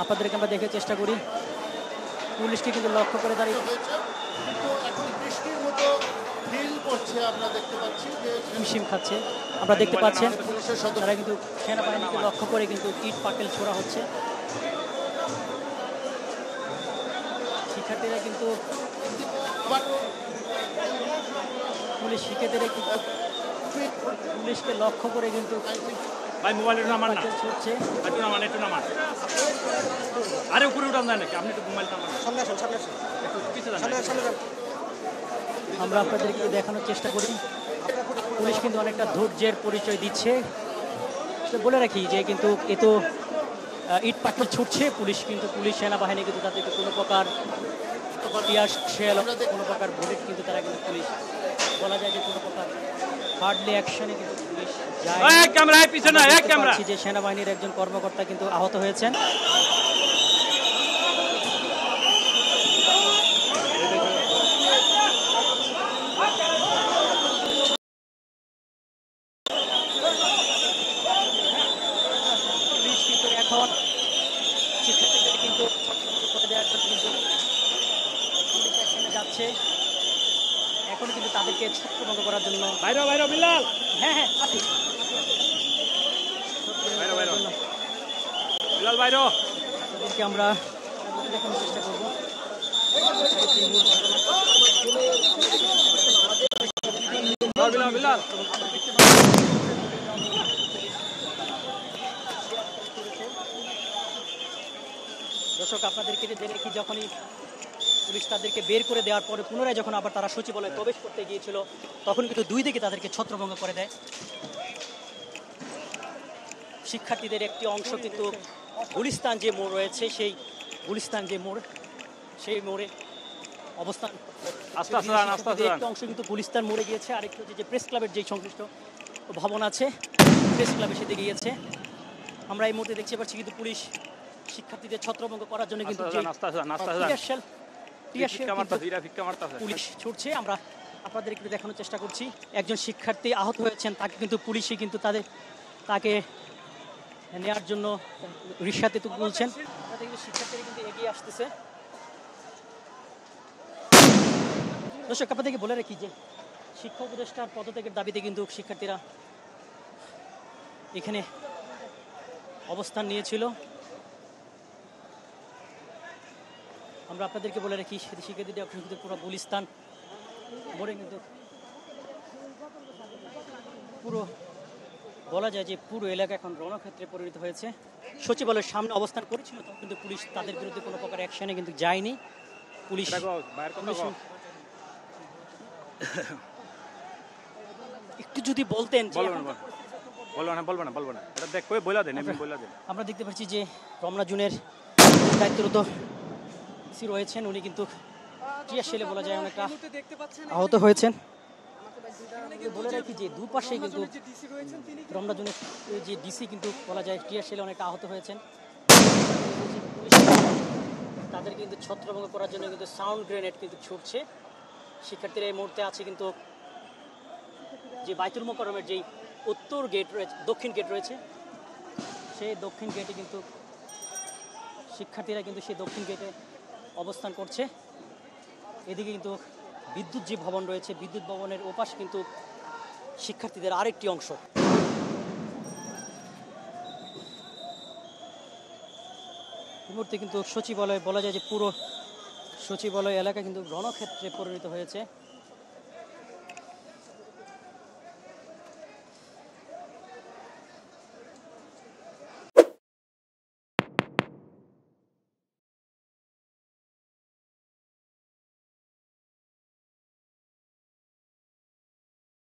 আপনাদেরকে আমরা দেখে চেষ্টা করি। পুলিশকে কিন্তু লক্ষ্য করে দাঁড়িয়ে কিন্তু এখন বৃষ্টির মতো ফিল করছে, আমরা দেখতে পাচ্ছি যে হিমশিম খাচ্ছে। আমরা দেখতে পাচ্ছেন পুলিশের তারা কিন্তু সেনাবাহিনীকে লক্ষ্য করে কিন্তু ইট পাটকেল ছোড়া হচ্ছে। শিক্ষার্থীরা কিন্তু শিক্ষার্থীরা কিন্তু পুলিশকে লক্ষ্য করে কিন্তু ভাই মোবাইল একটু নামান না, ছুটছে। একটু নামান, একটু নামান। আরে উপরে উঠান যায় নাকি? আপনি একটু মোবাইল নামান, সামনে আসুন, সামনে আসুন, একটু পিছিয়ে সামনে যান। সামনে যান। আমরা আপনাদেরকে দেখানোর চেষ্টা করি পুলিশ কিন্তু অনেকটা ধৈর্যের পরিচয় দিচ্ছে। তো বলে রাখি যে কিন্তু এ তো ইট পাটকেল ছুটছে পুলিশ, কিন্তু পুলিশ সেনাবাহিনী কিন্তু তাদেরকে কোনো প্রকার টিয়ার শেল, কোনো প্রকার বুলেট কিন্তু তারা কিন্তু পুলিশ বলা যায় যে কোনো প্রকার হার্ডলি অ্যাকশনে কিন্তু পুলিশ যায়। এক ক্যামেরা, এক পিছনে, এক ক্যামেরা। যে সেনাবাহিনীর একজন কর্মকর্তা কিন্তু আহত হয়েছেন। পুলিশ কিন্তু এখন শিক্ষার্থীদের কিন্তু করে দেওয়ার জন্য কিন্তু পুলিশ অ্যাকশনে যাচ্ছে। এখন কিন্তু তাদেরকে ছত্রভঙ্গ করার জন্য বাইরে বাইরে বিলাল, হ্যাঁ আসি বাইরে বাইরে বিলাল, বাইরে তাদেরকে আমরা দেখানোর চেষ্টা করবো। বিলাল বিলাল। দর্শক আপনাদেরকে যে দেখি যখনই পুলিশ তাদেরকে বের করে দেওয়ার পরে পুনরায় যখন আবার তারা সচিবালয়ে প্রবেশ করতে গিয়েছিল তখন কিন্তু দুই দিকে তাদেরকে ছত্রভঙ্গ করে দেয়। শিক্ষার্থীদের একটি অংশ কিন্তু গুলিস্তান যে মোড় রয়েছে সেই গুলিস্তান যে মোড় সেই মোড়ে অবস্থান, আস্তে আস্তে যান, আস্তে আস্তে যান। একটি অংশ কিন্তু গুলিস্তান মোড়ে গিয়েছে, আরেকটি হচ্ছে যে প্রেস ক্লাবের যে সংশ্লিষ্ট ভবন আছে প্রেস ক্লাবের সেদিকে গিয়েছে। আমরা এই মুহূর্তে দেখতে পাচ্ছি কিন্তু পুলিশ শিক্ষার্থীদের ছত্রভঙ্গ করার জন্য কিন্তু পুলিশ ছুটছে। আমরা আপনাদেরকে দেখানোর চেষ্টা করছি একজন শিক্ষার্থী আহত হয়েছেন, তাকে কিন্তু পুলিশই কিন্তু তাকে নেওয়ার জন্য রিকশাতে তুলছেন। শিক্ষার্থীরা কিন্তু এগিয়ে আসতেছে। দর্শক আপনাদেরকে বলে রাখি যে শিক্ষা উপদেষ্টার পদত্যাগের দাবিতে কিন্তু শিক্ষার্থীরা এখানে অবস্থান নিয়েছিল। আমরা আপনাদেরকে বলে রাখি শিক্ষার্থীদের কিন্তু পুরো গুলিস্তান মোড়ে কিন্তু পুরো বলা যায় যে পুরো এলাকা এখন রণক্ষেত্রে পরিণত হয়েছে। সচিবালয়ের সামনে অবস্থান করেছিল তখন কিন্তু পুলিশ তাদের বিরুদ্ধে কোনো প্রকার অ্যাকশনে কিন্তু যায়নি। পুলিশ একটু যদি বলতেন আমরা দেখতে পাচ্ছি যে রমনা জোনের দায়িত্বরত রয়েছেন, উনি কিন্তু টিয়ারশেলে বলা যায় অনেকটা আহত হয়েছেন। বলে রাখি যে দুপাশে কিন্তু রমনা জোনের যে ডিসি কিন্তু বলা যায় টিয়ারশেলে অনেকটা আহত হয়েছেন। তাদের কিন্তু ছত্রভঙ্গ করার জন্য কিন্তু সাউন্ড গ্রেনেড কিন্তু ছুটছে। শিক্ষার্থীরা এই মুহূর্তে আছে কিন্তু যে বাইতুল মোকাররমের যেই উত্তর গেট রয়েছে, দক্ষিণ গেট রয়েছে, সেই দক্ষিণ গেটে কিন্তু শিক্ষার্থীরা কিন্তু সেই দক্ষিণ গেটে অবস্থান করছে। এদিকে কিন্তু বিদ্যুৎ যে ভবন রয়েছে, বিদ্যুৎ ভবনের ওপাশ কিন্তু শিক্ষার্থীদের আরেকটি অংশ। এই মুহূর্তে কিন্তু সচিবালয় বলা যায় যে পুরো সচিবালয় এলাকা কিন্তু রণক্ষেত্রে পরিণত হয়েছে।